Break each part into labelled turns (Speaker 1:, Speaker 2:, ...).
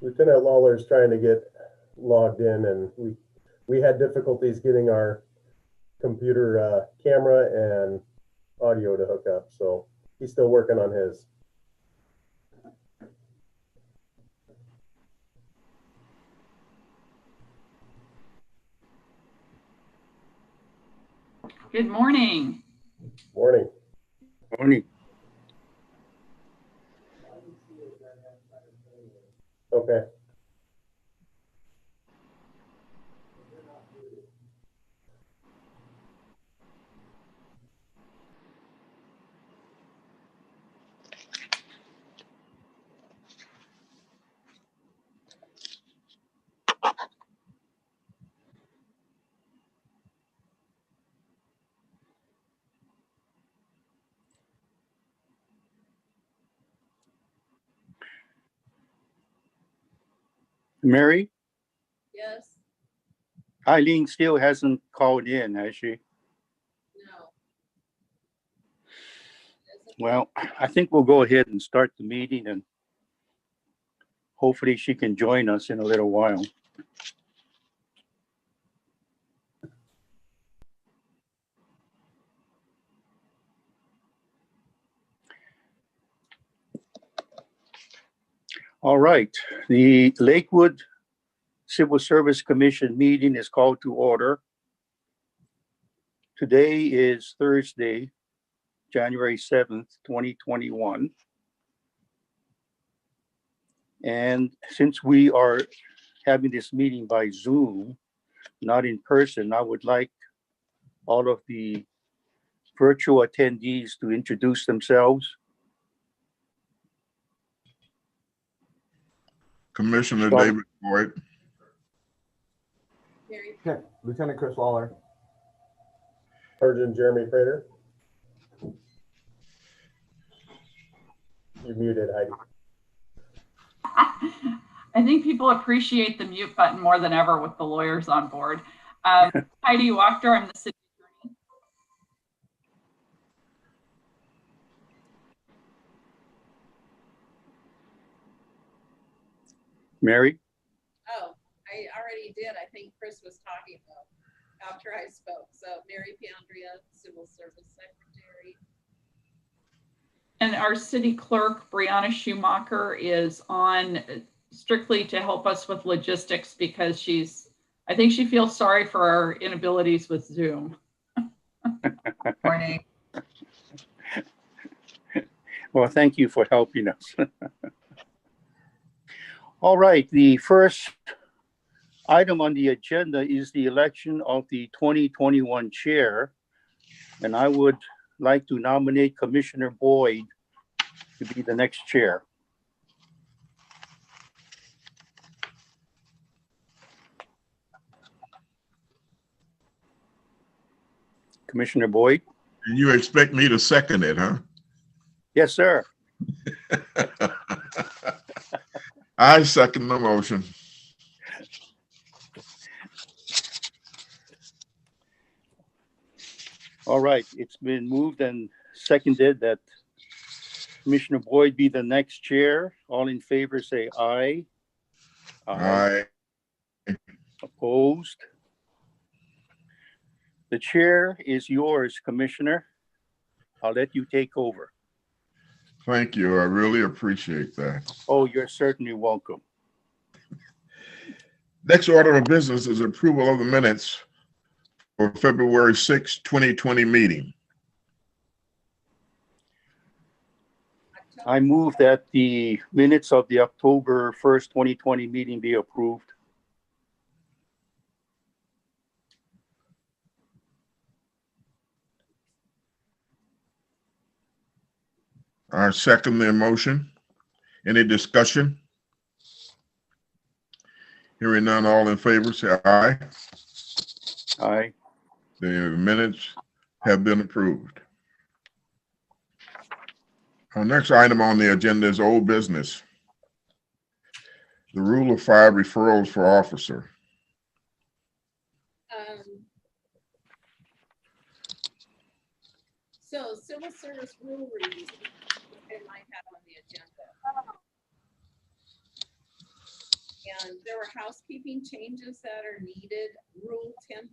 Speaker 1: Lieutenant Lawler's trying to get logged in, and we had difficulties getting our computer camera and audio to hook up, so he's still working on his.
Speaker 2: Good morning.
Speaker 1: Morning.
Speaker 3: Morning.
Speaker 1: Okay.
Speaker 3: Mary?
Speaker 4: Yes.
Speaker 3: Eileen still hasn't called in, has she?
Speaker 4: No.
Speaker 3: Well, I think we'll go ahead and start the meeting, and hopefully she can join us in a little while. All right, the Lakewood Civil Service Commission meeting is called to order. Today is Thursday, January 7th, 2021. And since we are having this meeting by Zoom, not in person, I would like all of the virtual attendees to introduce themselves.
Speaker 5: Commissioner
Speaker 3: Start.
Speaker 5: David Boyd.
Speaker 4: Mary.
Speaker 6: Okay. Lieutenant Chris Lawler.
Speaker 1: Sergeant Jeremy Prater. You're muted, Heidi.
Speaker 2: I think people appreciate the mute button more than ever with the lawyers on board. Heidi Wachter, I'm the city attorney.
Speaker 3: Mary?
Speaker 4: Oh, I already did. I think Chris was talking though after I spoke. So Mary Piandria, Civil Service Secretary.
Speaker 2: And our city clerk, Brianna Schumacher, is on strictly to help us with logistics because I think she feels sorry for our inabilities with Zoom.
Speaker 4: Morning.
Speaker 3: Well, thank you for helping us. All right, the first item on the agenda is the election of the 2021 chair. And I would like to nominate Commissioner Boyd to be the next chair. Commissioner Boyd?
Speaker 5: And you expect me to second it, huh?
Speaker 3: Yes, sir.
Speaker 5: I second the motion.
Speaker 3: All right, it's been moved and seconded that Commissioner Boyd be the next chair. All in favor say aye.
Speaker 5: Aye.
Speaker 3: Opposed? The chair is yours, Commissioner. I'll let you take over.
Speaker 5: Thank you. I really appreciate that.
Speaker 3: Oh, you're certainly welcome.
Speaker 5: Next order of business is approval of the minutes for February 6, 2020 meeting.
Speaker 3: I move that the minutes of the October 1st, 2020 meeting be approved.
Speaker 5: I second the motion. Any discussion? Hearing none, all in favor, say aye.
Speaker 3: Aye.
Speaker 5: The minutes have been approved. Our next item on the agenda is old business. The rule of 5 referrals for officer.
Speaker 4: So civil service rule review, they might have on the agenda. And there were housekeeping changes that are needed. Rule 10.2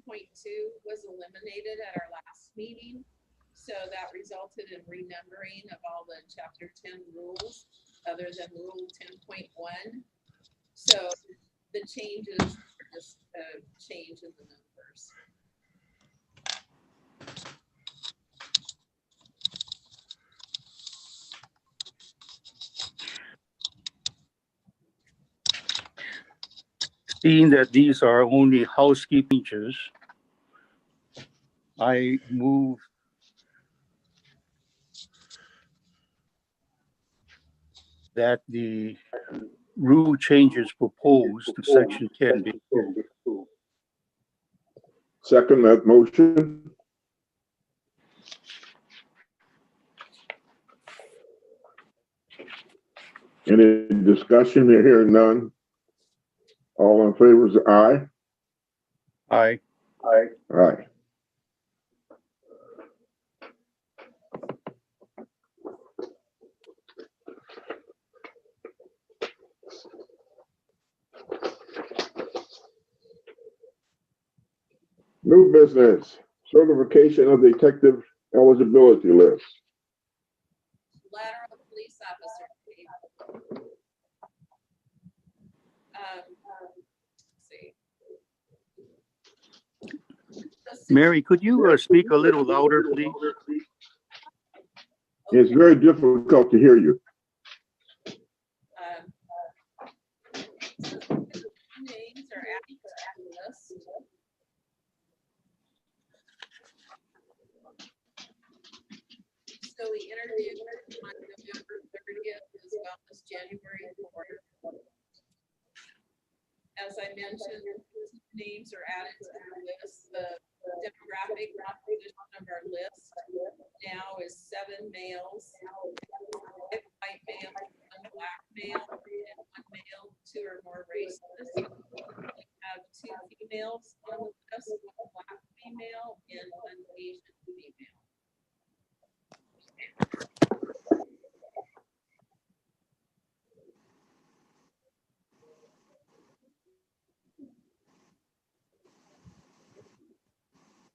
Speaker 4: was eliminated at our last meeting. So that resulted in renumbering of all the chapter 10 rules other than rule 10.1. So the changes are just a change in the numbers.
Speaker 3: Seeing that these are only housekeeping changes, I move that the rule changes proposed to section 10 be approved.
Speaker 5: Second that motion. Any discussion? You're hearing none. All in favor is aye.
Speaker 3: Aye.
Speaker 5: Aye. New business, certification of detective eligibility list.
Speaker 4: Lateral police officer. Let's see.
Speaker 3: Mary, could you speak a little louder, please?
Speaker 5: It's very difficult to hear you.
Speaker 4: Names are added to the list. So we interviewed on November 30th as well as January 4th. As I mentioned, names are added to the list. The demographic composition of our list now is 7 males, 5 white males, 1 black male, and 1 male, 2 or more races. We have 2 females on the list, 1 black female and 1 Asian female.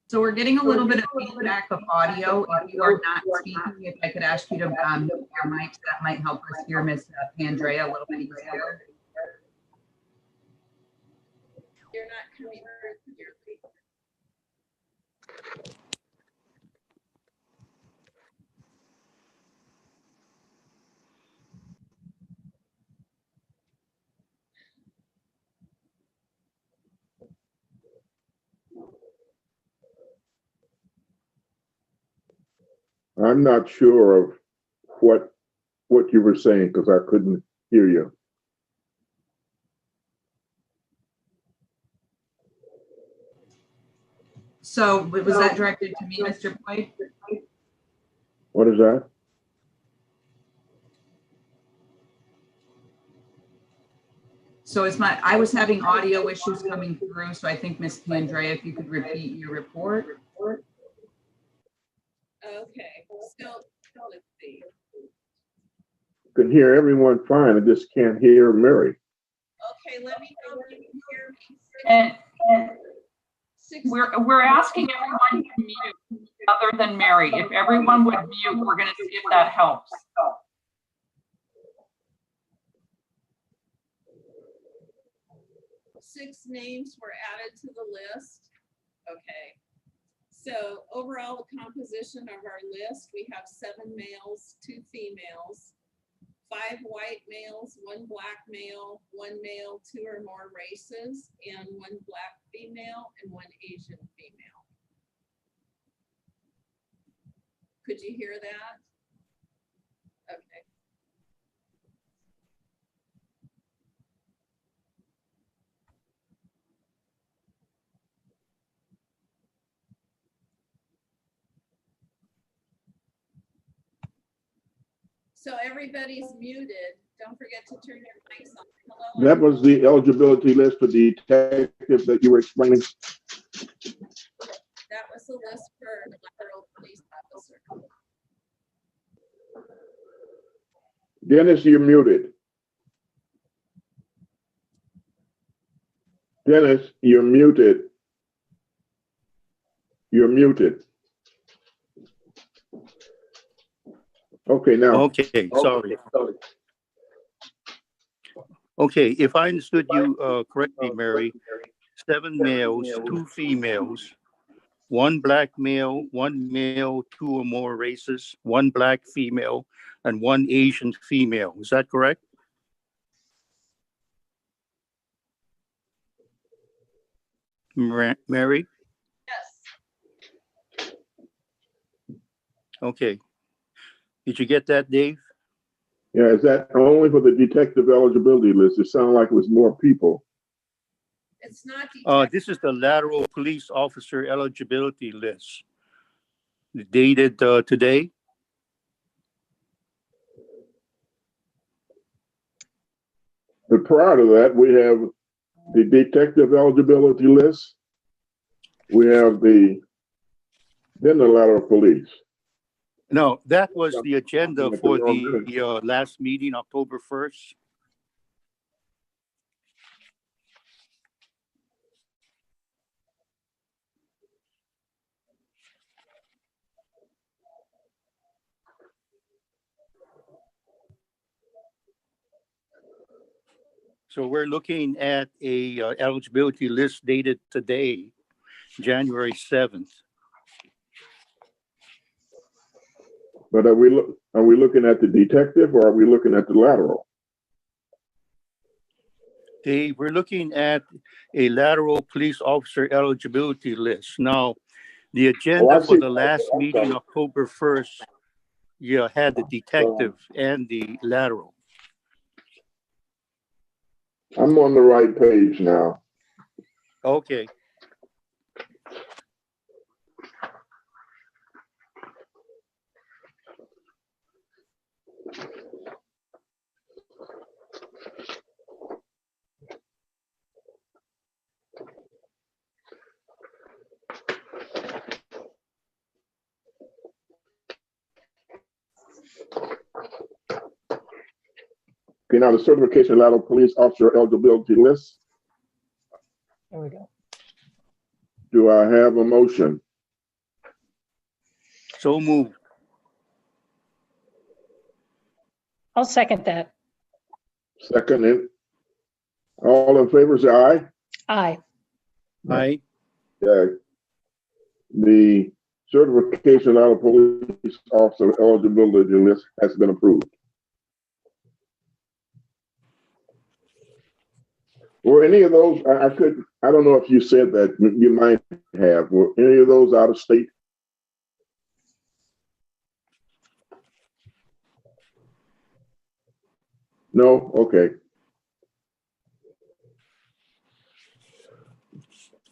Speaker 6: So we're getting a little bit of feedback of audio. If you are not speaking, if I could ask you to mute your mics, that might help us hear Ms. Pandrea a little bit easier.
Speaker 4: You're not coming through clearly.
Speaker 5: I'm not sure of what you were saying because I couldn't hear you.
Speaker 6: So was that directed to me, Mr. Boyd?
Speaker 5: What is that?
Speaker 6: So I was having audio issues coming through, so I think Ms. Pandrea, if you could repeat your report.
Speaker 4: Okay, so let's see.
Speaker 5: Can hear everyone fine. I just can't hear Mary.
Speaker 4: Okay, let me know if you can hear me.
Speaker 2: And
Speaker 4: Six,
Speaker 2: we're asking everyone to mute other than Mary. If everyone would mute, we're going to see if that helps.
Speaker 4: 6 names were added to the list. Okay. So overall, the composition of our list, we have 7 males, 2 females, 5 white males, 1 black male, 1 male, 2 or more races, and 1 black female and 1 Asian female. Could you hear that? Okay. So everybody's muted. Don't forget to turn your mics on. Hello.
Speaker 5: That was the eligibility list for detectives that you were explaining.
Speaker 4: That was the list for the lateral police officer.
Speaker 5: Dennis, you're muted. Dennis, you're muted. You're muted. Okay, now.
Speaker 3: Okay, sorry. Okay, if I understood you correctly, Mary, 7 males, 2 females, 1 black male, 1 male, 2 or more races, 1 black female, and 1 Asian female. Is that correct? Mary?
Speaker 4: Yes.
Speaker 3: Okay. Did you get that, Dave?
Speaker 5: Yeah, is that only for the detective eligibility list? It sounded like it was more people.
Speaker 4: It's not detective.
Speaker 3: This is the lateral police officer eligibility list. Dated today.
Speaker 5: But prior to that, we have the detective eligibility list. We have then the lateral police.
Speaker 3: No, that was the agenda for the last meeting, October 1st. So we're looking at a eligibility list dated today, January 7th.
Speaker 5: But are we looking at the detective or are we looking at the lateral?
Speaker 3: Dave, we're looking at a lateral police officer eligibility list. Now, the agenda for the last meeting, October 1st, had the detective and the lateral.
Speaker 5: I'm on the right page now.
Speaker 3: Okay.
Speaker 5: Okay, now the certification lateral police officer eligibility list.
Speaker 7: There we go.
Speaker 5: Do I have a motion?
Speaker 3: So moved.
Speaker 7: I'll second that.
Speaker 5: Second it. All in favor, say aye.
Speaker 7: Aye.
Speaker 3: Aye.
Speaker 5: The certification lateral police officer eligibility list has been approved. Were any of those, I don't know if you said that, you might have, were any of those out of state? No? Okay.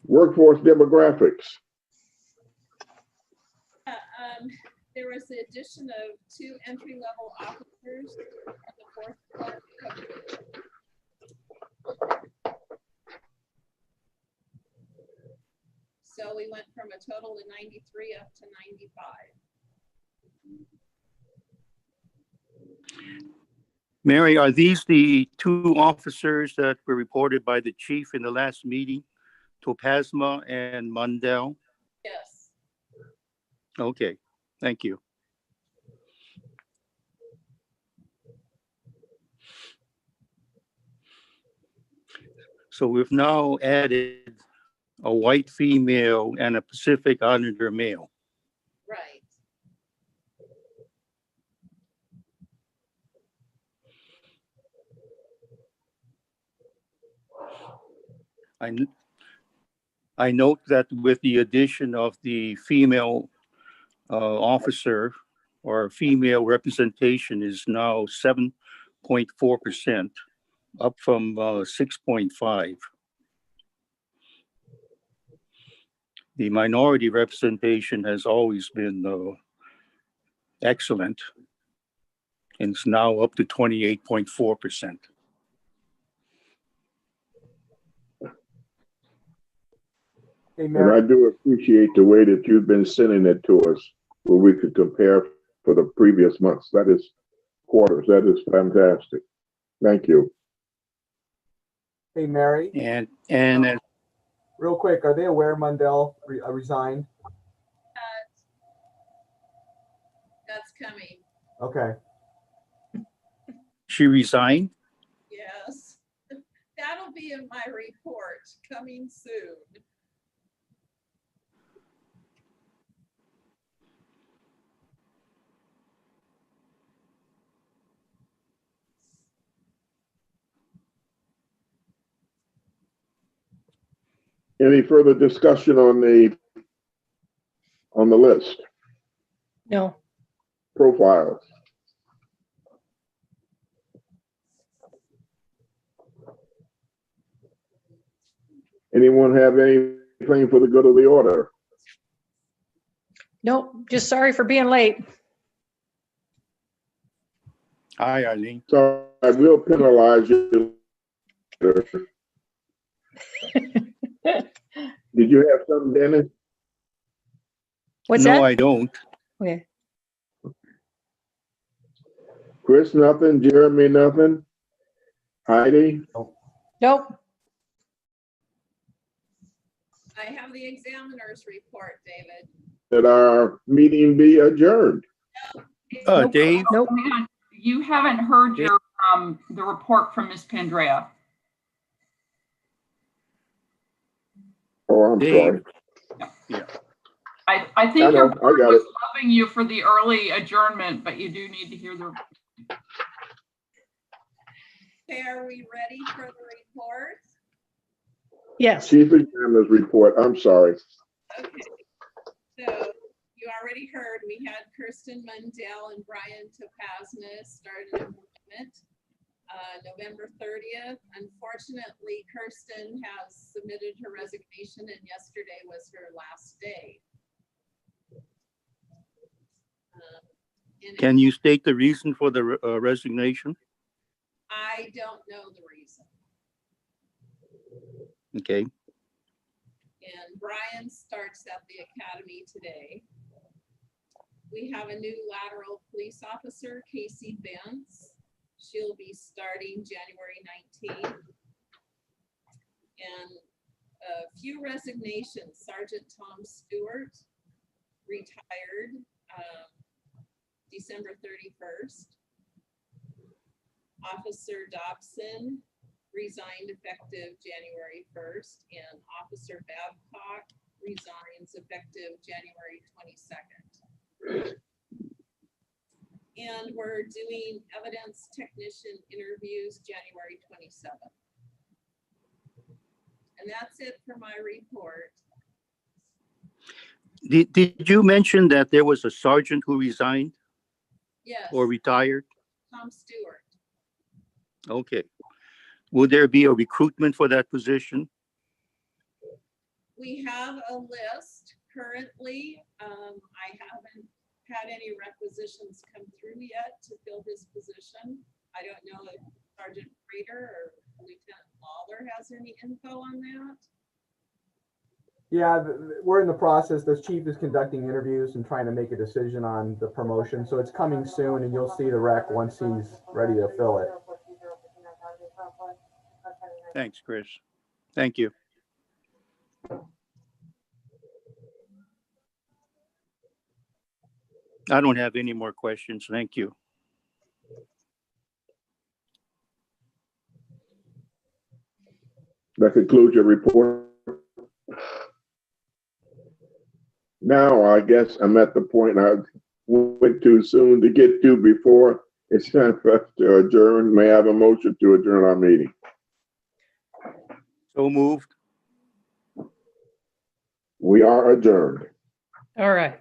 Speaker 5: Workforce demographics.
Speaker 4: There was the addition of 2 entry-level officers on the 4th floor. So we went from a total of 93 up to 95.
Speaker 3: Mary, are these the 2 officers that were reported by the chief in the last meeting, Topasma and Mundell?
Speaker 4: Yes.
Speaker 3: Okay, thank you. So we've now added a white female and a Pacific Islander male.
Speaker 4: Right.
Speaker 3: I note that with the addition of the female officer, or female representation is now 7.4%, up from 6.5. The minority representation has always been excellent, and it's now up to 28.4%.
Speaker 8: Hey,
Speaker 5: And
Speaker 8: Mary,
Speaker 5: I do appreciate the way that you've been sending it to us where we could compare for the previous months. That is quarters. That is fantastic. Thank you.
Speaker 8: hey, Mary,
Speaker 3: And
Speaker 8: real quick, are they aware Mundell resigned?
Speaker 4: That's coming.
Speaker 8: Okay.
Speaker 3: she resigned.
Speaker 4: Yes. That'll be in my report coming soon.
Speaker 5: Any further discussion on the list?
Speaker 7: No,
Speaker 5: Profiles. Anyone have anything for the good of the order?
Speaker 7: nope, just sorry for being late.
Speaker 3: Hi, Eileen.
Speaker 5: So I will penalize you. Did you have something, Dennis?
Speaker 7: What's
Speaker 3: No,
Speaker 7: that?
Speaker 3: I don't.
Speaker 7: Okay.
Speaker 5: Chris, nothing. Jeremy, nothing. Heidi?
Speaker 7: Nope.
Speaker 4: I have the examiner's report, David.
Speaker 5: That our meeting be adjourned.
Speaker 7: Nope.
Speaker 3: Dave,
Speaker 7: Nope.
Speaker 2: You haven't heard your, the report from Ms. Pandrea.
Speaker 5: Oh, I'm sorry.
Speaker 3: Dave.
Speaker 2: I think
Speaker 5: I
Speaker 2: your
Speaker 5: know, I
Speaker 2: board
Speaker 5: got
Speaker 2: was
Speaker 5: it.
Speaker 2: loving you for the early adjournment, but you do need to hear the.
Speaker 4: Okay, are we ready for the report?
Speaker 7: Yes.
Speaker 5: Chief Examiner's report. I'm sorry.
Speaker 4: Okay. So you already heard, we had Kirsten Mundell and Brian Topasna started employment November 30th. Unfortunately, Kirsten has submitted her resignation and yesterday was her last day.
Speaker 3: Can you state the reason for the resignation?
Speaker 4: I don't know the reason.
Speaker 3: Okay.
Speaker 4: And Brian starts at the academy today. We have a new lateral police officer, Casey Benz. She'll be starting January 19th. And a few resignations. Sergeant Tom Stewart retired December 31st. Officer Dobson resigned effective January 1st, and Officer Babcock resigns effective January 22nd. And we're doing evidence technician interviews January 27th. And that's it for my report.
Speaker 3: Did you mention that there was a sergeant who resigned
Speaker 4: Yes,
Speaker 3: or retired?
Speaker 4: Tom Stewart.
Speaker 3: Okay. Will there be a recruitment for that position?
Speaker 4: We have a list currently. I haven't had any requisitions come through yet to fill his position. I don't know if Sergeant Prater or Lieutenant Lawler has any info on that.
Speaker 8: Yeah, we're in the process. The chief is conducting interviews and trying to make a decision on the promotion. So it's coming soon and you'll see the rec once he's ready to fill it.
Speaker 3: Thanks, Chris. Thank you. I don't have any more questions. Thank you.
Speaker 5: That concludes your report. Now, I guess I'm at the point I went too soon to get to before it's time for us to adjourn. May I have a motion to adjourn our meeting?
Speaker 3: So moved.
Speaker 5: We are adjourned.
Speaker 7: All right.